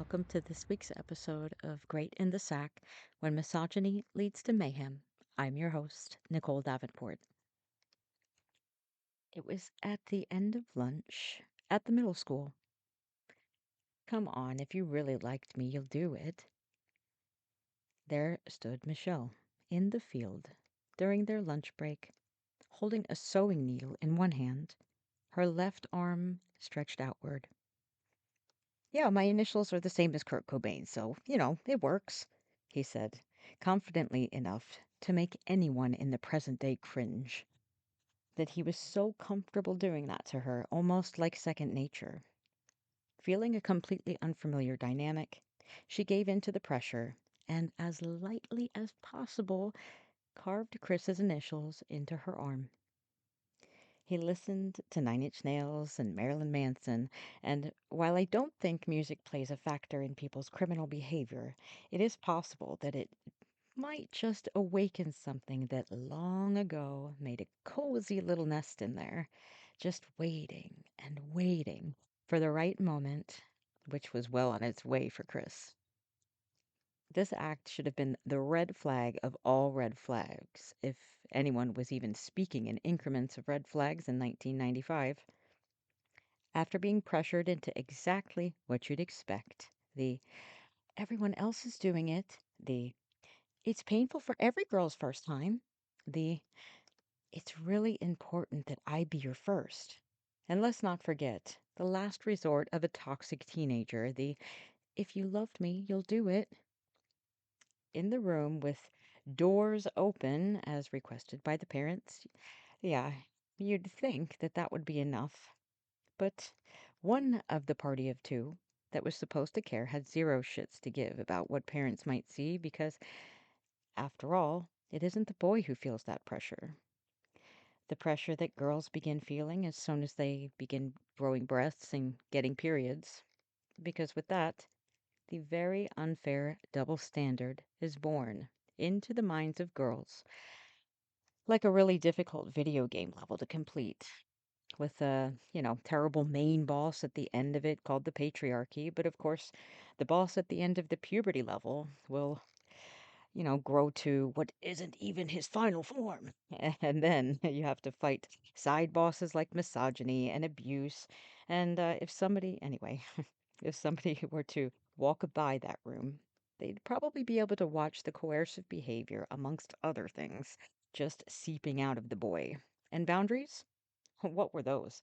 welcome to this week's episode of Great in the Sack When Misogyny Leads to Mayhem. I'm your host, Nicole Davenport. It was at the end of lunch at the middle school. Come on, if you really liked me, you'll do it. There stood Michelle in the field during their lunch break, holding a sewing needle in one hand, her left arm stretched outward. Yeah, my initials are the same as Kurt Cobain, so, it works, he said, confidently enough to make anyone in the present day cringe. That he was so comfortable doing that to her, almost like second nature. Feeling a completely unfamiliar dynamic, she gave in to the pressure and, as lightly as possible, carved Chris's initials into her arm. He listened to Nine Inch Nails and Marilyn Manson, and while I don't think music plays a factor in people's criminal behavior, it is possible that it might just awaken something that long ago made a cozy little nest in there, just waiting and waiting for the right moment, which was well on its way for Chris. This act should have been the red flag of all red flags, if anyone was even speaking in increments of red flags in 1995. After being pressured into exactly what you'd expect, the everyone else is doing it, the it's painful for every girl's first time, the it's really important that I be your first. And let's not forget the last resort of a toxic teenager, the if you loved me, you'll do it. In the room with doors open as requested by the parents. Yeah, you'd think that that would be enough. But one of the party of two that was supposed to care had zero shits to give about what parents might see because, after all, it isn't the boy who feels that pressure. The pressure that girls begin feeling as soon as they begin growing breasts and getting periods. Because with that, the very unfair double standard is born into the minds of girls, like a really difficult video game level to complete, with a, terrible main boss at the end of it called the patriarchy. But of course, the boss at the end of the puberty level will, grow to what isn't even his final form. And then you have to fight side bosses like misogyny and abuse. And if somebody, anyway, if somebody were to walk by that room, they'd probably be able to watch the coercive behavior, amongst other things, just seeping out of the boy. And boundaries? What were those?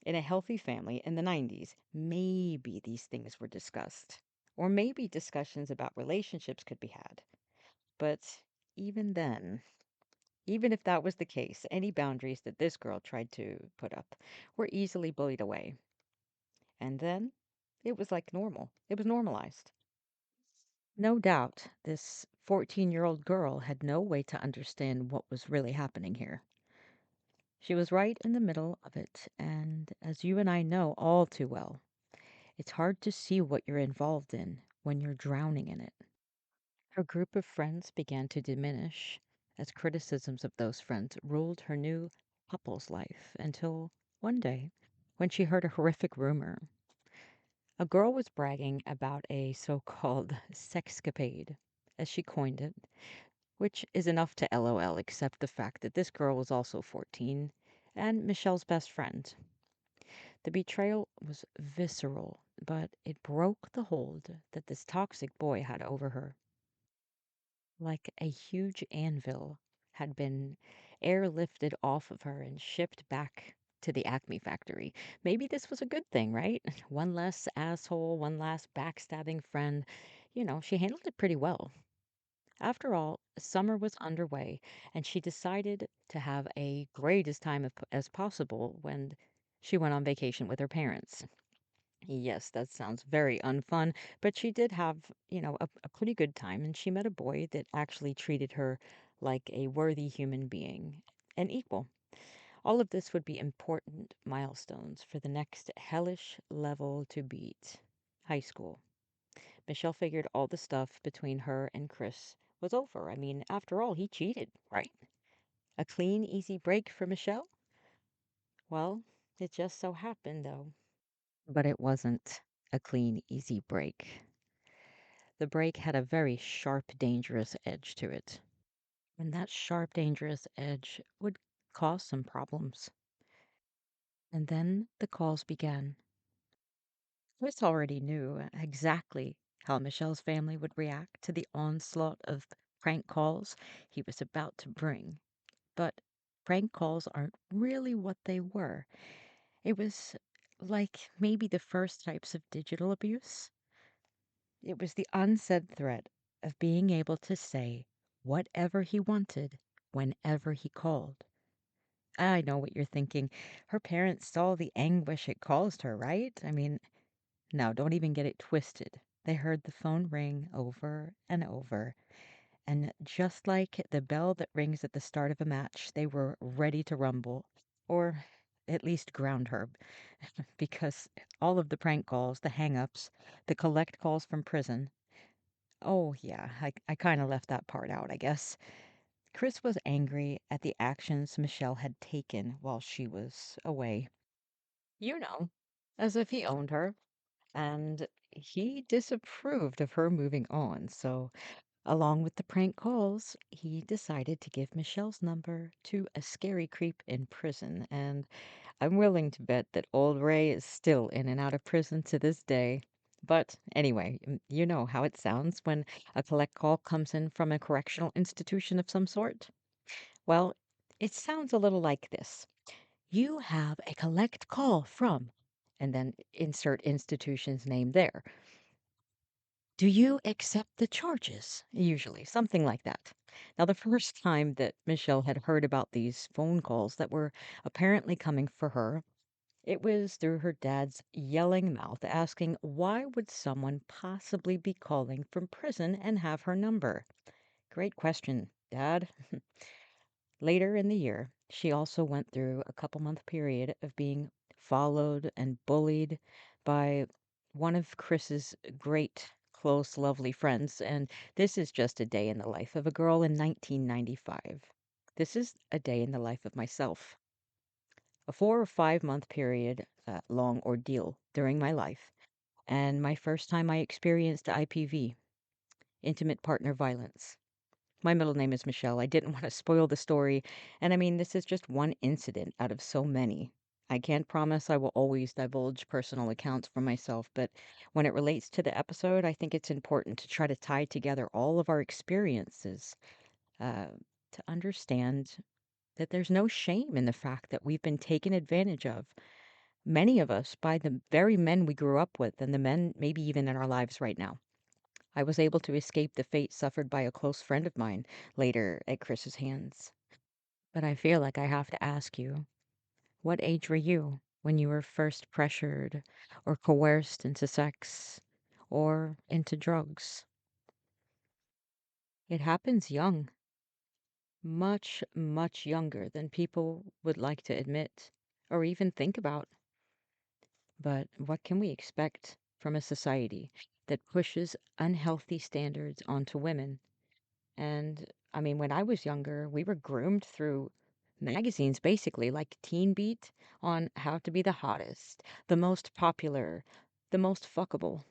In a healthy family in the 90s, maybe these things were discussed. Or maybe discussions about relationships could be had. But even then, even if that was the case, any boundaries that this girl tried to put up were easily bullied away. And then it was like normal. It was normalized. No doubt, this 14-year-old girl had no way to understand what was really happening here. She was right in the middle of it, and as you and I know all too well, it's hard to see what you're involved in when you're drowning in it. Her group of friends began to diminish as criticisms of those friends ruled her new couple's life until one day, when she heard a horrific rumor. A girl was bragging about a so-called sexcapade, as she coined it, which is enough to LOL accept the fact that this girl was also 14 and Michelle's best friend. The betrayal was visceral, but it broke the hold that this toxic boy had over her. Like a huge anvil had been airlifted off of her and shipped back to the Acme factory. Maybe this was a good thing, right? One less asshole, one last backstabbing friend. She handled it pretty well. After all, summer was underway, and she decided to have a greatest time as possible when she went on vacation with her parents. Yes, that sounds very unfun, but she did have, a pretty good time, and she met a boy that actually treated her like a worthy human being, an equal. All of this would be important milestones for the next hellish level to beat high school. Michelle figured all the stuff between her and Chris was over. I mean, after all, he cheated, right? A clean, easy break for Michelle? Well, it just so happened, though. But it wasn't a clean, easy break. The break had a very sharp, dangerous edge to it. And that sharp, dangerous edge would cause some problems. And then the calls began. Chris already knew exactly how Michelle's family would react to the onslaught of prank calls he was about to bring. But prank calls aren't really what they were. It was like maybe the first types of digital abuse. It was the unsaid threat of being able to say whatever he wanted whenever he called. I know what you're thinking. Her parents saw the anguish it caused her, right? I mean, no, don't even get it twisted. They heard the phone ring over and over. And just like the bell that rings at the start of a match, they were ready to rumble, or at least ground her, because all of the prank calls, the hang ups, the collect calls from prison. Oh, yeah, I kind of left that part out, I guess. Chris was angry at the actions Michelle had taken while she was away. You know, as if he owned her. And he disapproved of her moving on. So, along with the prank calls, he decided to give Michelle's number to a scary creep in prison. And I'm willing to bet that old Ray is still in and out of prison to this day. But anyway, you know how it sounds when a collect call comes in from a correctional institution of some sort? Well, it sounds a little like this. You have a collect call from, and then insert institution's name there. Do you accept the charges? Usually, something like that. Now, the first time that Michelle had heard about these phone calls that were apparently coming for her, it was through her dad's yelling mouth asking why would someone possibly be calling from prison and have her number? Great question, Dad. Later in the year, she also went through a couple-month period of being followed and bullied by one of Chris's great, close, lovely friends. And this is just a day in the life of a girl in 1995. This is a day in the life of myself. A 4 or 5 month period, long ordeal during my life, and my first time I experienced IPV, intimate partner violence. My middle name is Michelle. I didn't want to spoil the story. And I mean, this is just one incident out of so many. I can't promise I will always divulge personal accounts from myself, but when it relates to the episode, I think it's important to try to tie together all of our experiences uh, to understand that there's no shame in the fact that we've been taken advantage of. Many of us by the very men we grew up with, and the men maybe even in our lives right now. I was able to escape the fate suffered by a close friend of mine later at Chris's hands. But I feel like I have to ask you, what age were you when you were first pressured or coerced into sex or into drugs? It happens young, much, much younger than people would like to admit or even think about. But what can we expect from a society that pushes unhealthy standards onto women? And I mean, when I was younger, we were groomed through magazines, basically, like Teen Beat, on how to be the hottest, the most popular, the most fuckable.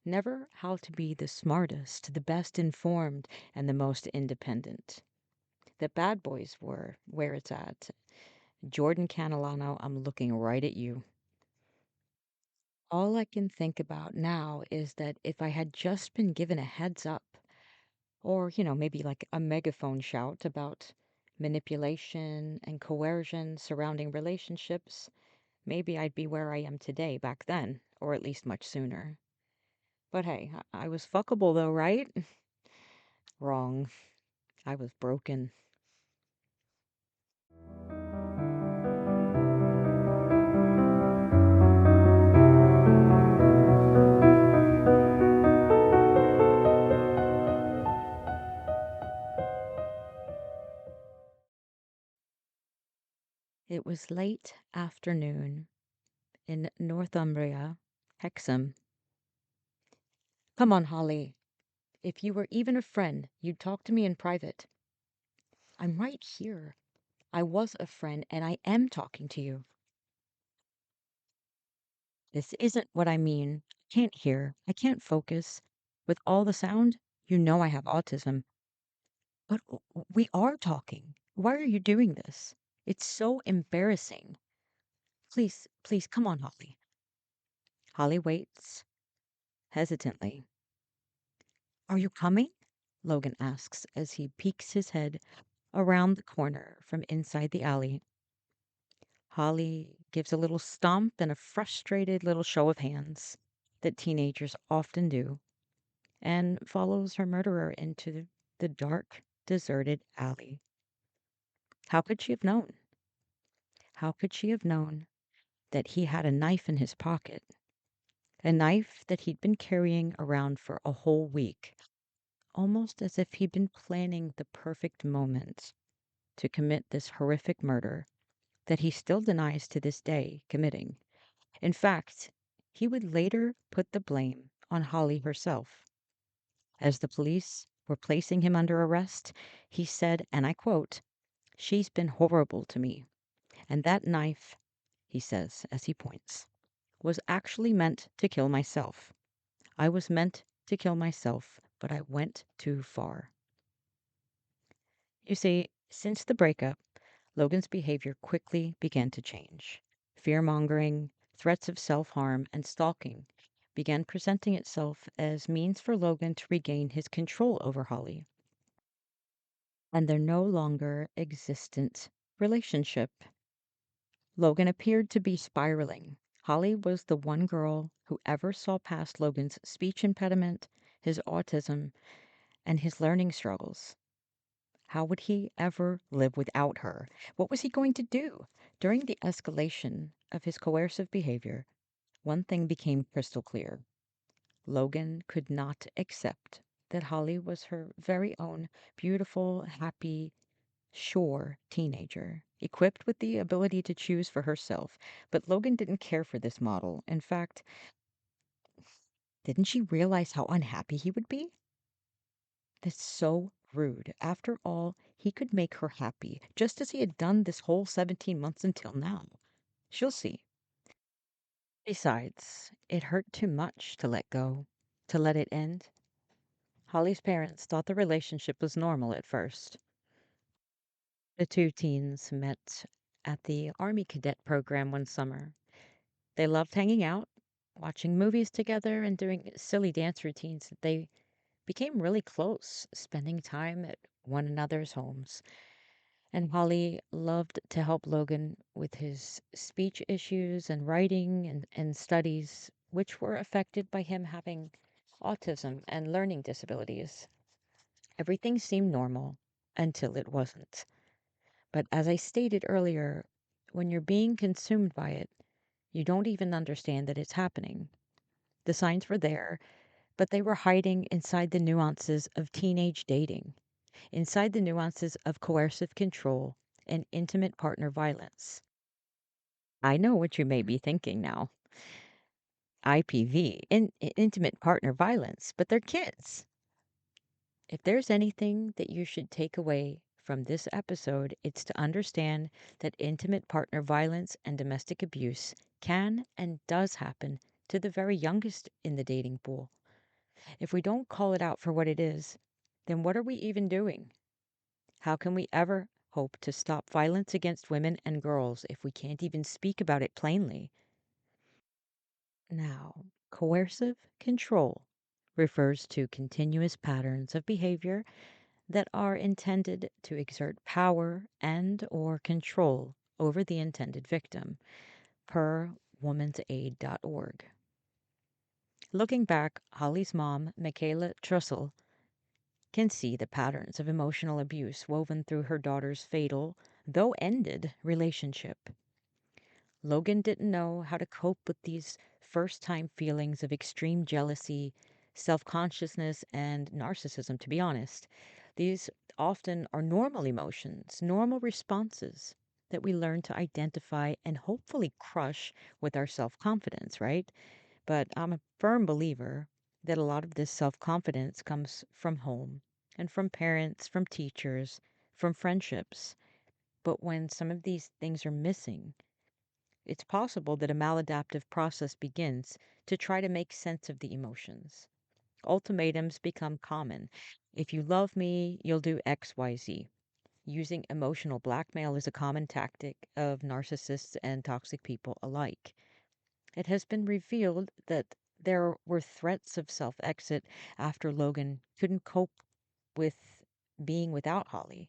Never how to be the smartest, the best informed, and the most independent. The bad boys were where it's at. Jordan Catalano, I'm looking right at you. All I can think about now is that if I had just been given a heads up, or, maybe like a megaphone shout about manipulation and coercion surrounding relationships, maybe I'd be where I am today back then, or at least much sooner. But hey, I was fuckable though, right? Wrong. I was broken. It was late afternoon in Northumbria, Hexham. Come on, Holly. If you were even a friend, you'd talk to me in private. I'm right here. I was a friend, and I am talking to you. This isn't what I mean. I can't hear. I can't focus. With all the sound, you know I have autism. But we are talking. Why are you doing this? It's so embarrassing. Please, please, come on, Holly. Holly waits hesitantly. Are you coming? Logan asks as he peeks his head around the corner from inside the alley. Holly gives a little stomp and a frustrated little show of hands that teenagers often do and follows her murderer into the dark, deserted alley. How could she have known? How could she have known that he had a knife in his pocket? A knife that he'd been carrying around for a whole week, almost as if he'd been planning the perfect moment to commit this horrific murder that he still denies to this day committing. In fact, he would later put the blame on Holly herself. As the police were placing him under arrest, he said, and I quote, "She's been horrible to me. And that knife," he says as he points, "was actually meant to kill myself. I was meant to kill myself, but I went too far." You see, since the breakup, Logan's behavior quickly began to change. Fear mongering, threats of self harm, and stalking began presenting itself as means for Logan to regain his control over Holly and their no longer existent relationship. Logan appeared to be spiraling. Holly was the one girl who ever saw past Logan's speech impediment, his autism, and his learning struggles. How would he ever live without her? What was he going to do? During the escalation of his coercive behavior, one thing became crystal clear. Logan could not accept that Holly was her very own beautiful, happy, sure teenager, equipped with the ability to choose for herself. But Logan didn't care for this model. In fact, didn't she realize how unhappy he would be? That's so rude. After all, he could make her happy, just as he had done this whole 17 months until now. She'll see. Besides, it hurt too much to let go, to let it end. Holly's parents thought the relationship was normal at first. The two teens met at the Army Cadet program one summer. They loved hanging out, watching movies together, and doing silly dance routines. They became really close, spending time at one another's homes. And Holly loved to help Logan with his speech issues and writing and studies, which were affected by him having autism and learning disabilities. Everything seemed normal until it wasn't. But as I stated earlier, when you're being consumed by it, you don't even understand that it's happening. The signs were there, but they were hiding inside the nuances of teenage dating, inside the nuances of coercive control and intimate partner violence. I know what you may be thinking now. IPV, intimate partner violence, but they're kids. If there's anything that you should take away from this episode, it's to understand that intimate partner violence and domestic abuse can and does happen to the very youngest in the dating pool. If we don't call it out for what it is, then what are we even doing? How can we ever hope to stop violence against women and girls if we can't even speak about it plainly? Now, coercive control refers to continuous patterns of behavior that are intended to exert power and or control over the intended victim, per womansaid.org. Looking back, Holly's mom, Michaela Trussell, can see the patterns of emotional abuse woven through her daughter's fatal, though ended, relationship. Logan didn't know how to cope with these first time feelings of extreme jealousy, self consciousness, and narcissism, to be honest. These often are normal emotions, normal responses that we learn to identify and hopefully crush with our self confidence, right? But I'm a firm believer that a lot of this self confidence comes from home and from parents, from teachers, from friendships. But when some of these things are missing, it's possible that a maladaptive process begins to try to make sense of the emotions. Ultimatums become common. If you love me, you'll do XYZ. Using emotional blackmail is a common tactic of narcissists and toxic people alike. It has been revealed that there were threats of self exit after Logan couldn't cope with being without Holly.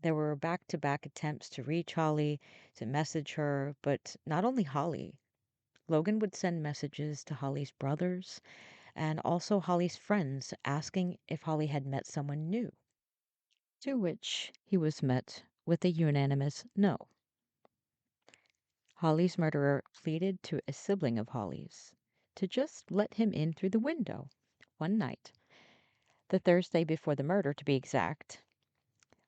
There were back to back attempts to reach Holly, to message her, but not only Holly. Logan would send messages to Holly's brothers and also Holly's friends asking if Holly had met someone new, to which he was met with a unanimous no. Holly's murderer pleaded to a sibling of Holly's to just let him in through the window one night, the Thursday before the murder to be exact,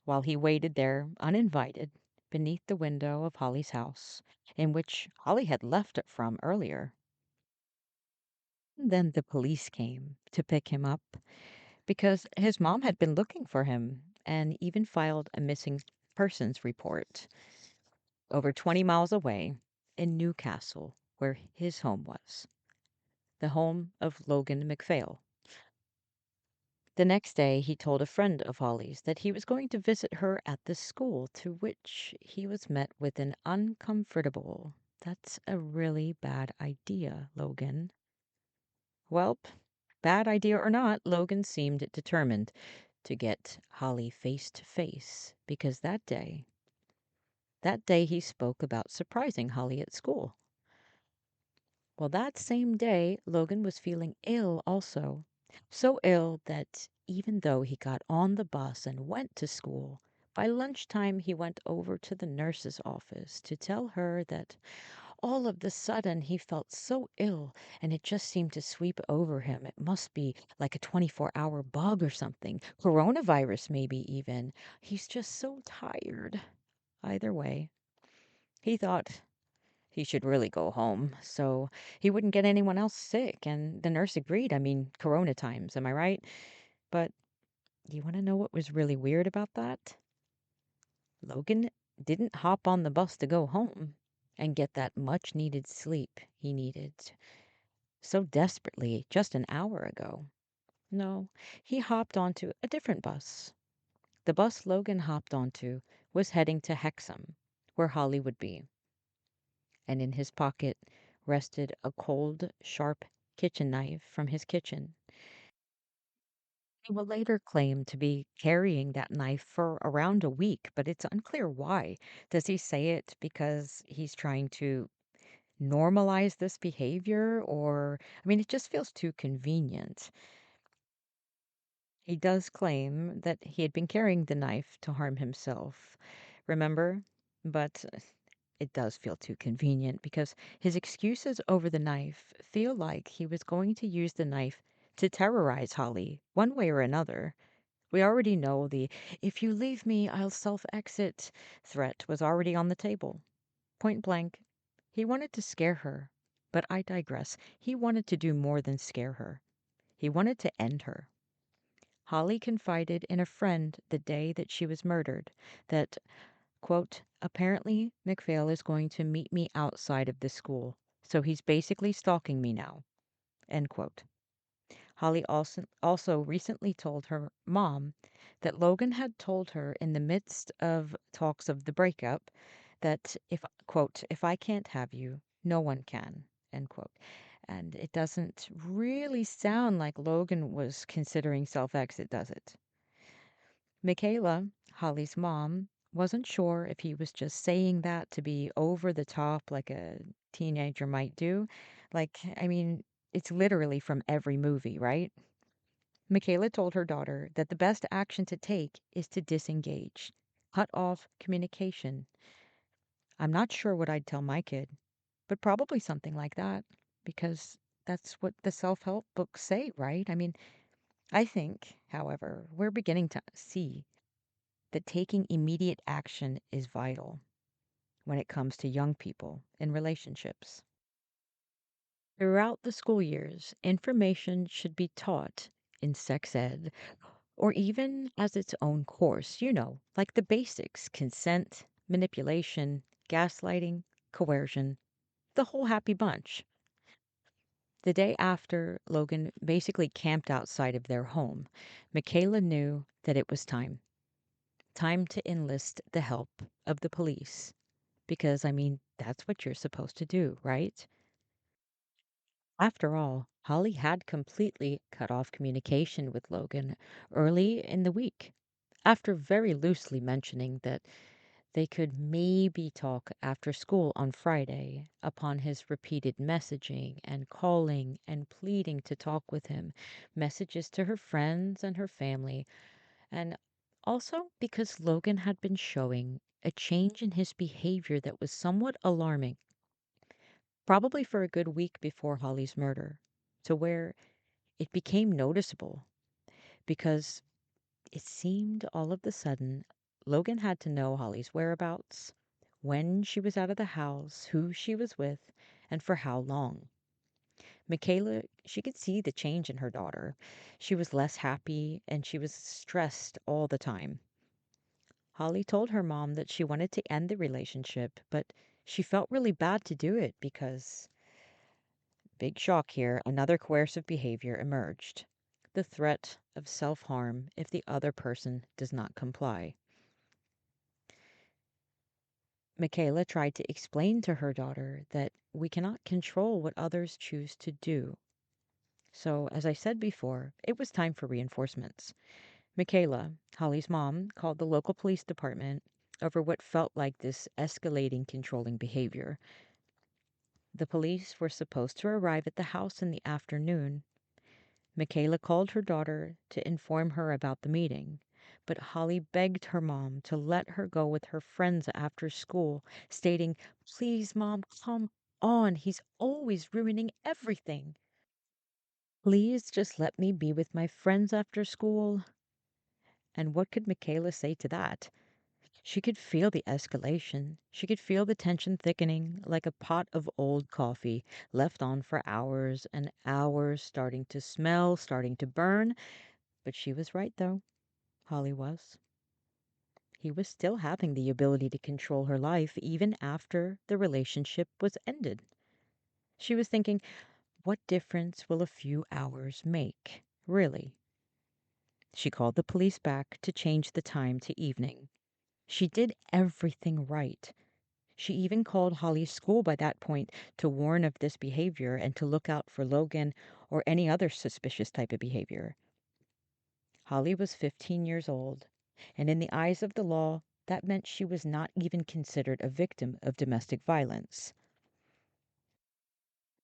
while he waited there uninvited beneath the window of Holly's house, in which Holly had left it from earlier. Then the police came to pick him up because his mom had been looking for him and even filed a missing persons report over 20 miles away in Newcastle, where his home was, the home of Logan MacPhail. The next day, he told a friend of Holly's that he was going to visit her at the school, to which he was met with an uncomfortable, "That's a really bad idea, Logan." Welp, bad idea or not, Logan seemed determined to get Holly face to face because that day he spoke about surprising Holly at school. Well, that same day, Logan was feeling ill also. So ill that even though he got on the bus and went to school, by lunchtime he went over to the nurse's office to tell her that all of the sudden he felt so ill and it just seemed to sweep over him. It must be like a 24-hour bug or something, coronavirus maybe even. He's just so tired. Either way, he thought he should really go home so he wouldn't get anyone else sick. And the nurse agreed. I mean, corona times, am I right? But you want to know what was really weird about that? Logan didn't hop on the bus to go home and get that much needed sleep he needed so desperately just an hour ago. No, he hopped onto a different bus. The bus Logan hopped onto was heading to Hexham, where Holly would be, and in his pocket rested a cold, sharp kitchen knife from his kitchen. He will later claim to be carrying that knife for around a week, but it's unclear why. Does he say it because he's trying to normalize this behavior? Or, I mean, it just feels too convenient. He does claim that he had been carrying the knife to harm himself, remember? But it does feel too convenient because his excuses over the knife feel like he was going to use the knife to terrorize Holly one way or another. We already know the "if you leave me, I'll self exit" threat was already on the table. Point blank. He wanted to scare her. But I digress. He wanted to do more than scare her. He wanted to end her. Holly confided in a friend the day that she was murdered that, quote, "apparently MacPhail is going to meet me outside of the school, so he's basically stalking me now," end quote. Holly also recently told her mom that Logan had told her in the midst of talks of the breakup that if, quote, "if I can't have you, no one can," end quote. And it doesn't really sound like Logan was considering self exit, does it? Michaela, Holly's mom, wasn't sure if he was just saying that to be over the top like a teenager might do. Like, I mean, it's literally from every movie, right? Michaela told her daughter that the best action to take is to disengage, cut off communication. I'm not sure what I'd tell my kid, but probably something like that, because that's what the self help books say, right? I mean, I think, however, we're beginning to see that taking immediate action is vital when it comes to young people in relationships. Throughout the school years, information should be taught in sex ed or even as its own course, like the basics: consent, manipulation, gaslighting, coercion, the whole happy bunch. The day after Logan basically camped outside of their home, Michaela knew that it was time to enlist the help of the police. Because, I mean, that's what you're supposed to do, right? After all, Holly had completely cut off communication with Logan early in the week, after very loosely mentioning that they could maybe talk after school on Friday upon his repeated messaging and calling and pleading to talk with him, messages to her friends and her family, and also because Logan had been showing a change in his behavior that was somewhat alarming, probably for a good week before Holly's murder, to where it became noticeable because it seemed all of the sudden Logan had to know Holly's whereabouts, when she was out of the house, who she was with, and for how long. Michaela, she could see the change in her daughter. She was less happy and she was stressed all the time. Holly told her mom that she wanted to end the relationship, but she felt really bad to do it because, big shock here, another coercive behavior emerged: the threat of self harm if the other person does not comply. Michaela tried to explain to her daughter that we cannot control what others choose to do. So, as I said before, it was time for reinforcements. Michaela, Holly's mom, called the local police department over what felt like this escalating controlling behavior. The police were supposed to arrive at the house in the afternoon. Michaela called her daughter to inform her about the meeting, but Holly begged her mom to let her go with her friends after school, stating, "Please, mom, come on. He's always ruining everything. Please just let me be with my friends after school." And what could Michaela say to that? She could feel the escalation. She could feel the tension thickening like a pot of old coffee left on for hours and hours, starting to smell, starting to burn. But she was right, though. Holly was. He was still having the ability to control her life even after the relationship was ended. She was thinking, what difference will a few hours make, really? She called the police back to change the time to evening. She did everything right. She even called Holly's school by that point to warn of this behavior and to look out for Logan or any other suspicious type of behavior. Holly was 15 years old, and in the eyes of the law, that meant she was not even considered a victim of domestic violence.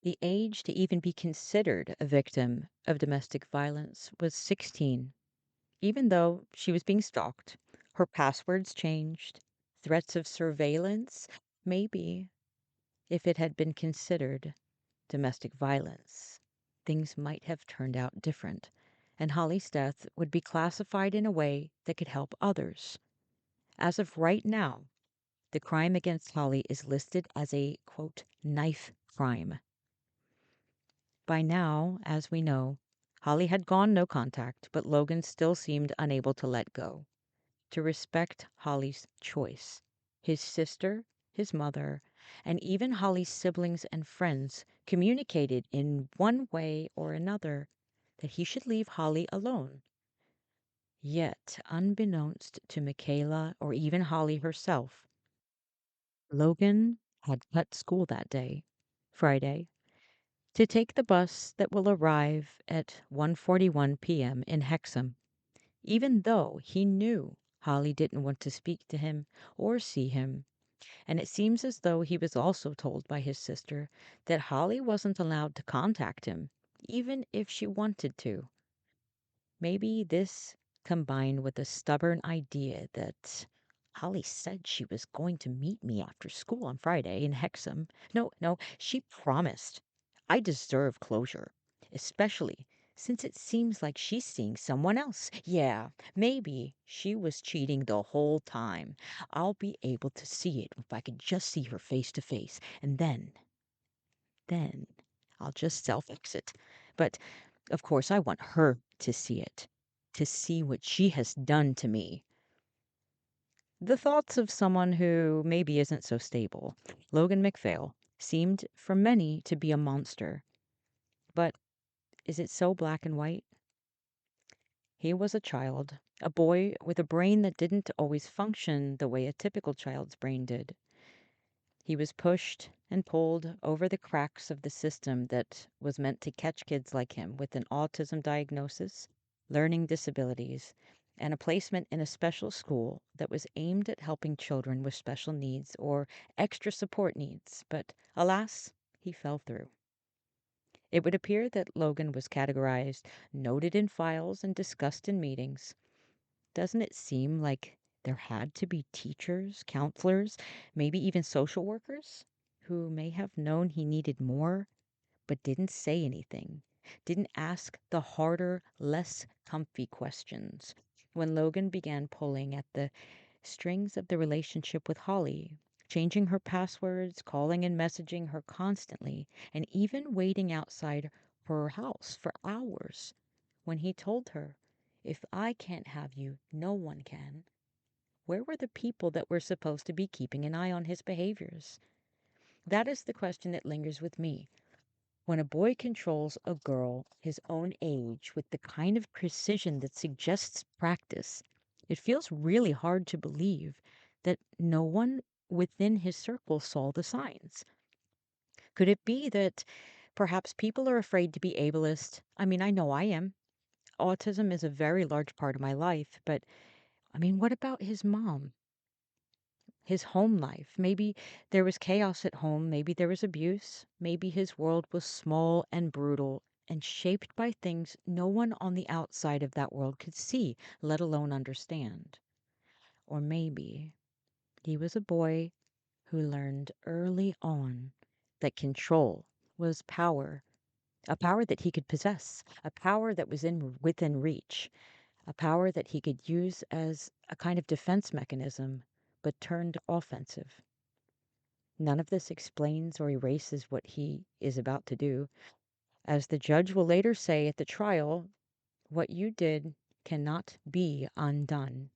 The age to even be considered a victim of domestic violence was 16. Even though she was being stalked, her passwords changed, threats of surveillance, maybe if it had been considered domestic violence, things might have turned out different, and Holly's death would be classified in a way that could help others. As of right now, the crime against Holly is listed as a, quote, knife crime. By now, as we know, Holly had gone no contact, but Logan still seemed unable to let go, to respect Holly's choice. His sister, his mother, and even Holly's siblings and friends communicated in one way or another that he should leave Holly alone. Yet, unbeknownst to Michaela or even Holly herself, Logan had cut school that day, Friday, to take the bus that will arrive at 1:41 p.m. in Hexham, even though he knew Holly didn't want to speak to him or see him. And it seems as though he was also told by his sister that Holly wasn't allowed to contact him, even if she wanted to. Maybe this combined with the stubborn idea that Holly said she was going to meet me after school on Friday in Hexham. No, no, she promised. I deserve closure, especially since it seems like she's seeing someone else. Yeah, maybe she was cheating the whole time. I'll be able to see it if I could just see her face to face, and then I'll just self exit. But of course, I want her to see it, to see what she has done to me. The thoughts of someone who maybe isn't so stable, Logan MacPhail, seemed for many to be a monster. But is it so black and white? He was a child, a boy with a brain that didn't always function the way a typical child's brain did. He was pushed and pulled over the cracks of the system that was meant to catch kids like him with an autism diagnosis, learning disabilities, and a placement in a special school that was aimed at helping children with special needs or extra support needs. But alas, he fell through. It would appear that Logan was categorized, noted in files, and discussed in meetings. Doesn't it seem like there had to be teachers, counselors, maybe even social workers who may have known he needed more but didn't say anything, didn't ask the harder, less comfy questions? When Logan began pulling at the strings of the relationship with Holly, changing her passwords, calling and messaging her constantly, and even waiting outside her house for hours when he told her, "If I can't have you, no one can." Where were the people that were supposed to be keeping an eye on his behaviors? That is the question that lingers with me. When a boy controls a girl his own age with the kind of precision that suggests practice, it feels really hard to believe that no one within his circle saw the signs. Could it be that perhaps people are afraid to be ableist? I mean, I know I am. Autism is a very large part of my life, but I mean, what about his mom? His home life? Maybe there was chaos at home, maybe there was abuse, maybe his world was small and brutal and shaped by things no one on the outside of that world could see, let alone understand. Or maybe he was a boy who learned early on that control was power, a power that he could possess, a power that was in within reach, a power that he could use as a kind of defense mechanism, but turned offensive. None of this explains or erases what he is about to do. As the judge will later say at the trial, what you did cannot be undone.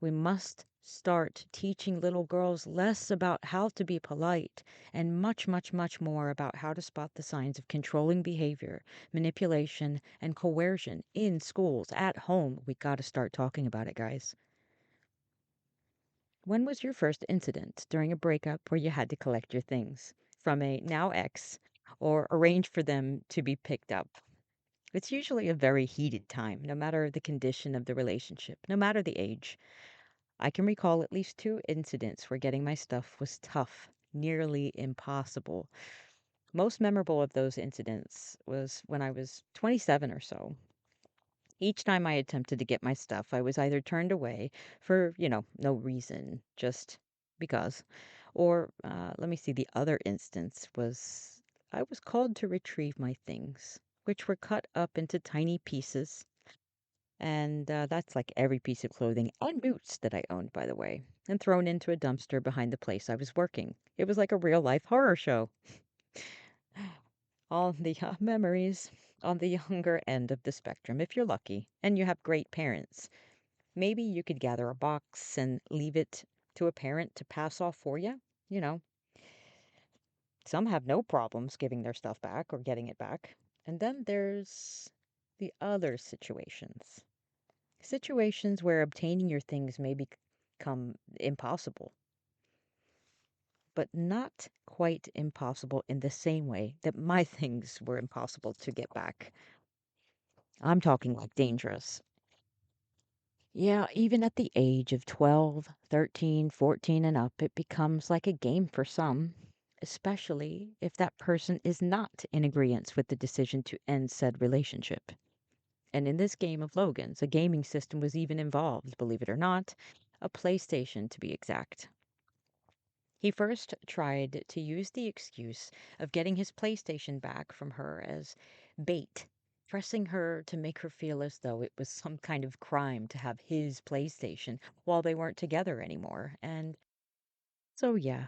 We must start teaching little girls less about how to be polite and much, much, much more about how to spot the signs of controlling behavior, manipulation, and coercion in schools, at home. We got to start talking about it, guys. When was your first incident during a breakup where you had to collect your things from a now ex or arrange for them to be picked up? It's usually a very heated time, no matter the condition of the relationship, no matter the age. I can recall at least two incidents where getting my stuff was tough, nearly impossible. Most memorable of those incidents was when I was 27 or so. Each time I attempted to get my stuff, I was either turned away for, no reason, just because. Or, let me see, the other instance was I was called to retrieve my things, which were cut up into tiny pieces. And that's like every piece of clothing and boots that I owned, by the way, and thrown into a dumpster behind the place I was working. It was like a real life horror show. All the memories on the younger end of the spectrum, if you're lucky and you have great parents. Maybe you could gather a box and leave it to a parent to pass off for you. You know, some have no problems giving their stuff back or getting it back. And then there's the other situations. Situations where obtaining your things may become impossible, but not quite impossible in the same way that my things were impossible to get back. I'm talking like dangerous. Yeah, even at the age of 12, 13, 14, and up, it becomes like a game for some, especially if that person is not in agreement with the decision to end said relationship. And in this game of Logan's, a gaming system was even involved, believe it or not, a PlayStation to be exact. He first tried to use the excuse of getting his PlayStation back from her as bait, pressing her to make her feel as though it was some kind of crime to have his PlayStation while they weren't together anymore. And so, yeah,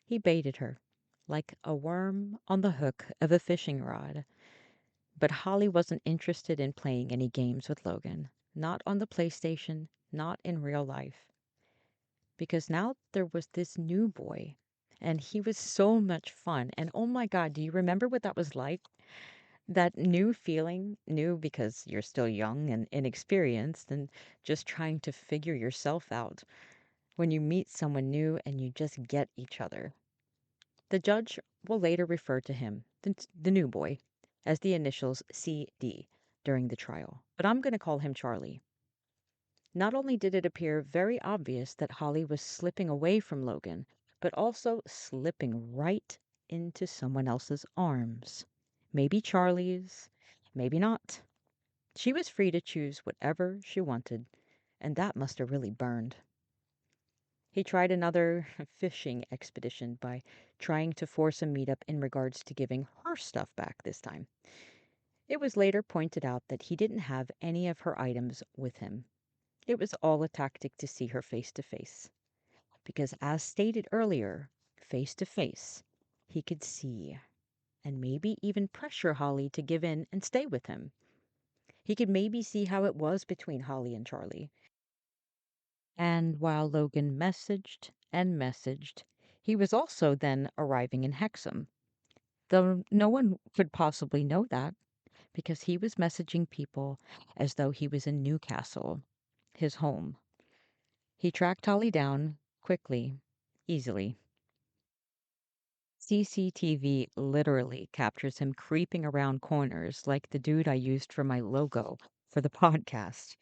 he baited her like a worm on the hook of a fishing rod. But Holly wasn't interested in playing any games with Logan, not on the PlayStation, not in real life, because now there was this new boy and he was so much fun. And oh my God, do you remember what that was like? That new feeling, new because you're still young and inexperienced and just trying to figure yourself out when you meet someone new and you just get each other. The judge will later refer to him, the new boy, as the initials CD during the trial, but I'm going to call him Charlie. Not only did it appear very obvious that Holly was slipping away from Logan, but also slipping right into someone else's arms. Maybe Charlie's, maybe not. She was free to choose whatever she wanted, and that must have really burned. He tried another fishing expedition by trying to force a meetup in regards to giving her stuff back this time. It was later pointed out that he didn't have any of her items with him. It was all a tactic to see her face to face. Because, as stated earlier, face to face, he could see and maybe even pressure Holly to give in and stay with him. He could maybe see how it was between Holly and Charlie. And while Logan messaged and messaged, he was also then arriving in Hexham, though no one could possibly know that because he was messaging people as though he was in Newcastle, his home. He tracked Holly down quickly, easily. CCTV literally captures him creeping around corners like the dude I used for my logo for the podcast.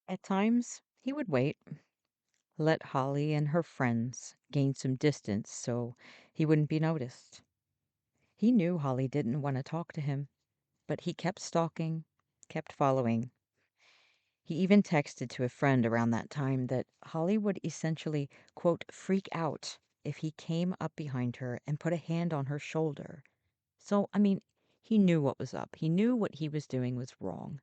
At times, he would wait, let Holly and her friends gain some distance so he wouldn't be noticed. He knew Holly didn't want to talk to him, but he kept stalking, kept following. He even texted to a friend around that time that Holly would essentially, quote, freak out if he came up behind her and put a hand on her shoulder. So, I mean, he knew what was up. He knew what he was doing was wrong.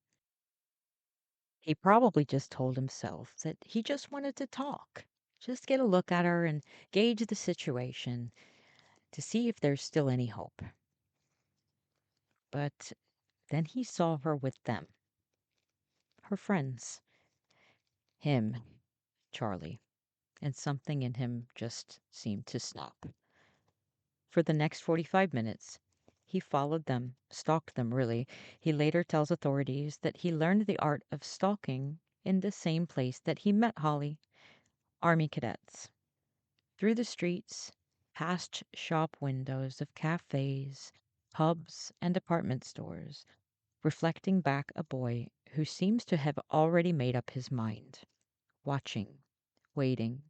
He probably just told himself that he just wanted to talk, just get a look at her and gauge the situation to see if there's still any hope. But then he saw her with them, her friends, him, Charlie, and something in him just seemed to snap. For the next 45 minutes, he followed them, stalked them really. He later tells authorities that he learned the art of stalking in the same place that he met Holly, Army cadets. Through the streets, past shop windows of cafes, pubs, and department stores, reflecting back a boy who seems to have already made up his mind, watching, waiting,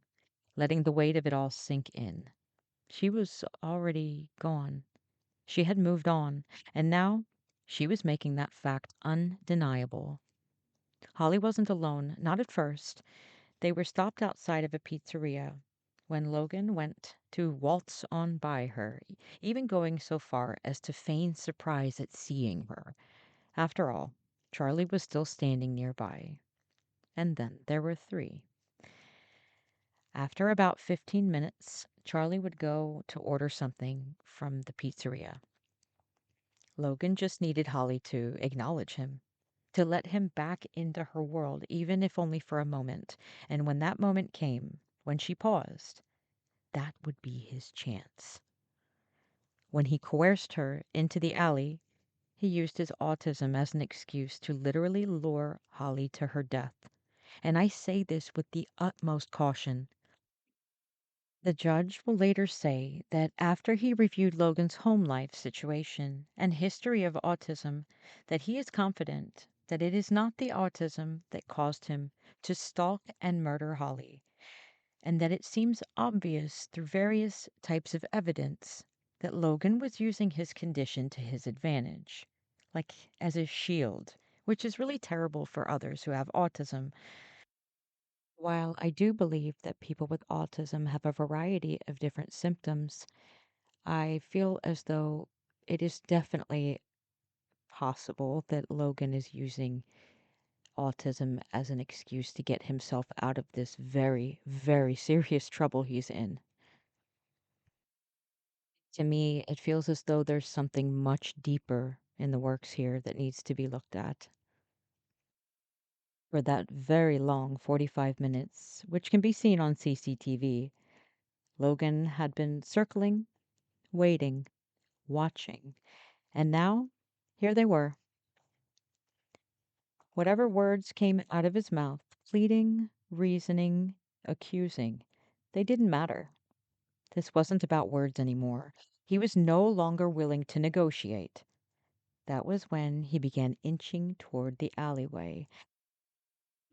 letting the weight of it all sink in. She was already gone. She had moved on, and now she was making that fact undeniable. Holly wasn't alone, not at first. They were stopped outside of a pizzeria when Logan went to waltz on by her, even going so far as to feign surprise at seeing her. After all, Charlie was still standing nearby. And then there were three. After about 15 minutes, Charlie would go to order something from the pizzeria. Logan just needed Holly to acknowledge him, to let him back into her world, even if only for a moment. And when that moment came, when she paused, that would be his chance. When he coerced her into the alley, he used his autism as an excuse to literally lure Holly to her death. And I say this with the utmost caution. The judge will later say that after he reviewed Logan's home life situation and history of autism, that he is confident that it is not the autism that caused him to stalk and murder Holly, and that it seems obvious through various types of evidence that Logan was using his condition to his advantage, like as a shield, which is really terrible for others who have autism. While I do believe that people with autism have a variety of different symptoms, I feel as though it is definitely possible that Logan is using autism as an excuse to get himself out of this very, very serious trouble he's in. To me, it feels as though there's something much deeper in the works here that needs to be looked at. For that very long 45 minutes, which can be seen on CCTV, Logan had been circling, waiting, watching, and now Here they were. Whatever words came out of his mouth, pleading, reasoning, accusing, they didn't matter. This wasn't about words anymore. He was no longer willing to negotiate. That was when he began inching toward the alleyway.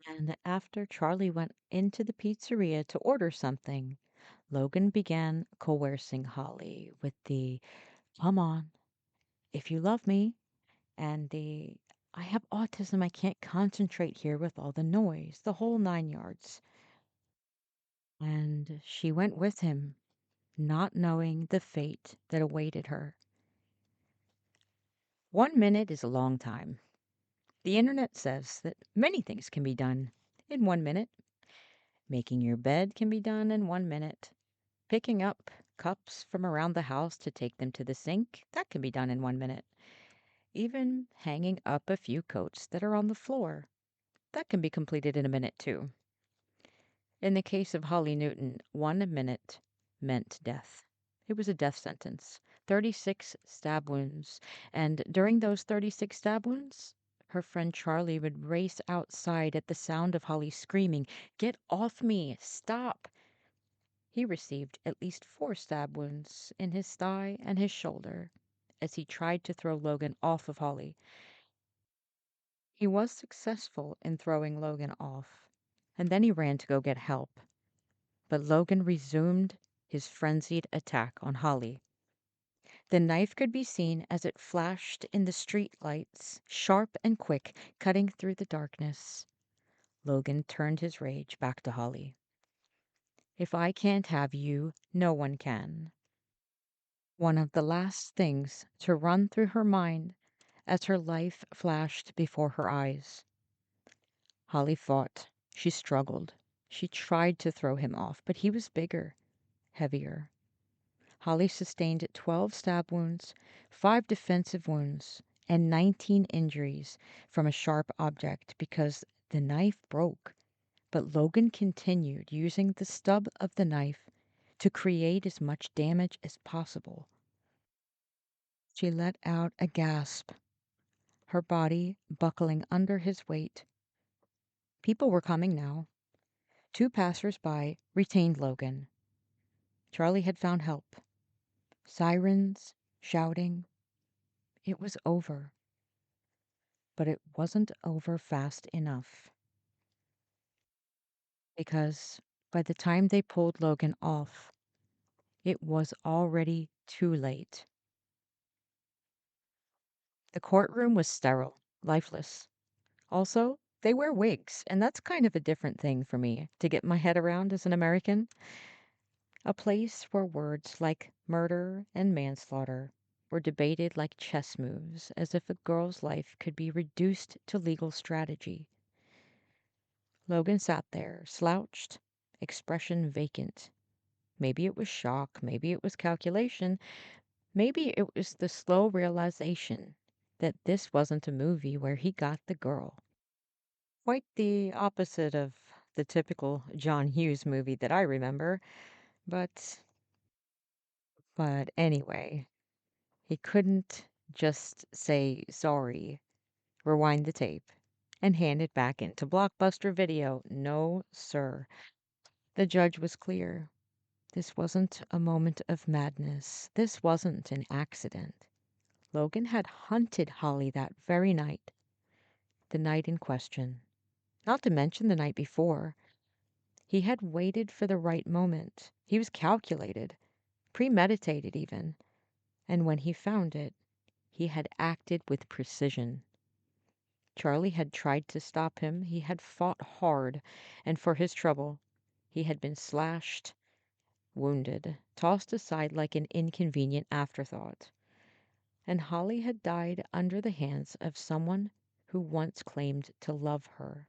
And after Charlie went into the pizzeria to order something, Logan began coercing Holly with the "come on, if you love me," and the "I have autism, I can't concentrate here with all the noise," the whole 9 yards. And she went with him, not knowing the fate that awaited her. 1 minute is a long time. The internet says that many things can be done in 1 minute. Making your bed can be done in 1 minute. Picking up cups from around the house to take them to the sink, that can be done in 1 minute. Even hanging up a few coats that are on the floor, that can be completed in a minute too. In the case of Holly Newton, 1 minute meant death. It was a death sentence. 36 stab wounds. And during those 36 stab wounds, her friend Charlie would race outside at the sound of Holly screaming, "Get off me! Stop!" He received at least 4 stab wounds in his thigh and his shoulder as he tried to throw Logan off of Holly. He was successful in throwing Logan off, and then he ran to go get help. But Logan resumed his frenzied attack on Holly. The knife could be seen as it flashed in the street lights, sharp and quick, cutting through the darkness. Logan turned his rage back to Holly. "If I can't have you, no one can." One of the last things to run through her mind as her life flashed before her eyes. Holly fought. She struggled. She tried to throw him off, but he was bigger, heavier. Holly sustained 12 stab wounds, 5 defensive wounds, and 19 injuries from a sharp object because the knife broke. But Logan continued using the stub of the knife to create as much damage as possible. She let out a gasp, her body buckling under his weight. People were coming now. 2 passers-by retained Logan. Charlie had found help. Sirens, shouting. It was over. But it wasn't over fast enough. Because by the time they pulled Logan off, it was already too late. The courtroom was sterile, lifeless. Also, they wear wigs, and that's kind of a different thing for me to get my head around as an American. A place where words like murder and manslaughter were debated like chess moves, as if a girl's life could be reduced to legal strategy. Logan sat there, slouched, expression vacant. Maybe it was shock, maybe it was calculation, maybe it was the slow realization that this wasn't a movie where he got the girl. Quite the opposite of the typical John Hughes movie that I remember, but anyway, he couldn't just say sorry, rewind the tape, and hand it back into Blockbuster Video. No, sir. The judge was clear. This wasn't a moment of madness. This wasn't an accident. Logan had hunted Holly that very night, the night in question. Not to mention the night before. He had waited for the right moment. He was calculated, premeditated even. And when he found it, he had acted with precision. Charlie had tried to stop him. He had fought hard, and for his trouble, he had been slashed, wounded, tossed aside like an inconvenient afterthought. And Holly had died under the hands of someone who once claimed to love her.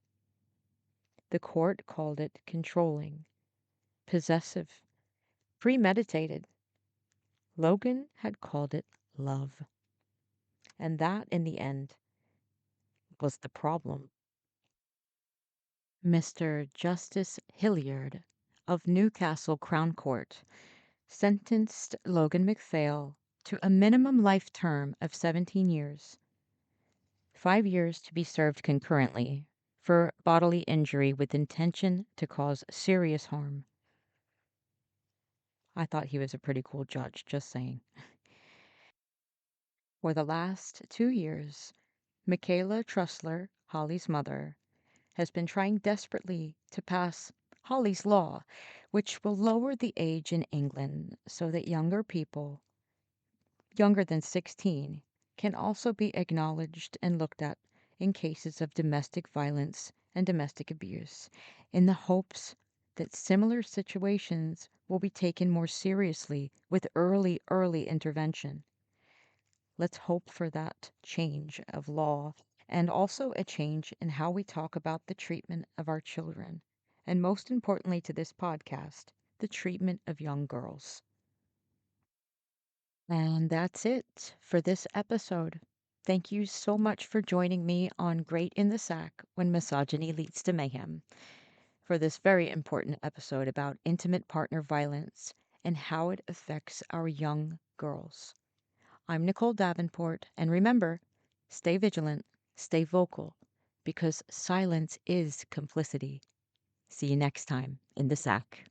The court called it controlling, possessive, premeditated. Logan had called it love. And that, in the end, was the problem. Mr. Justice Hilliard of Newcastle Crown Court sentenced Logan MacPhail to a minimum life term of 17 years 5 years to be served concurrently for bodily injury with intention to cause serious harm. I thought he was a pretty cool judge, just saying. For the last 2 years, Michaela Trussler, Holly's mother, has been trying desperately to pass Holly's Law, which will lower the age in England so that younger people, younger than 16, can also be acknowledged and looked at in cases of domestic violence and domestic abuse, in the hopes that similar situations will be taken more seriously with early intervention. Let's hope for that change of law and also a change in how we talk about the treatment of our children. And most importantly to this podcast, the treatment of young girls. And that's it for this episode. Thank you so much for joining me on Great in the Sack when misogyny leads to mayhem for this very important episode about intimate partner violence and how it affects our young girls. I'm Nicole Davenport, and remember, stay vigilant, stay vocal, because silence is complicity. See you next time in the sack.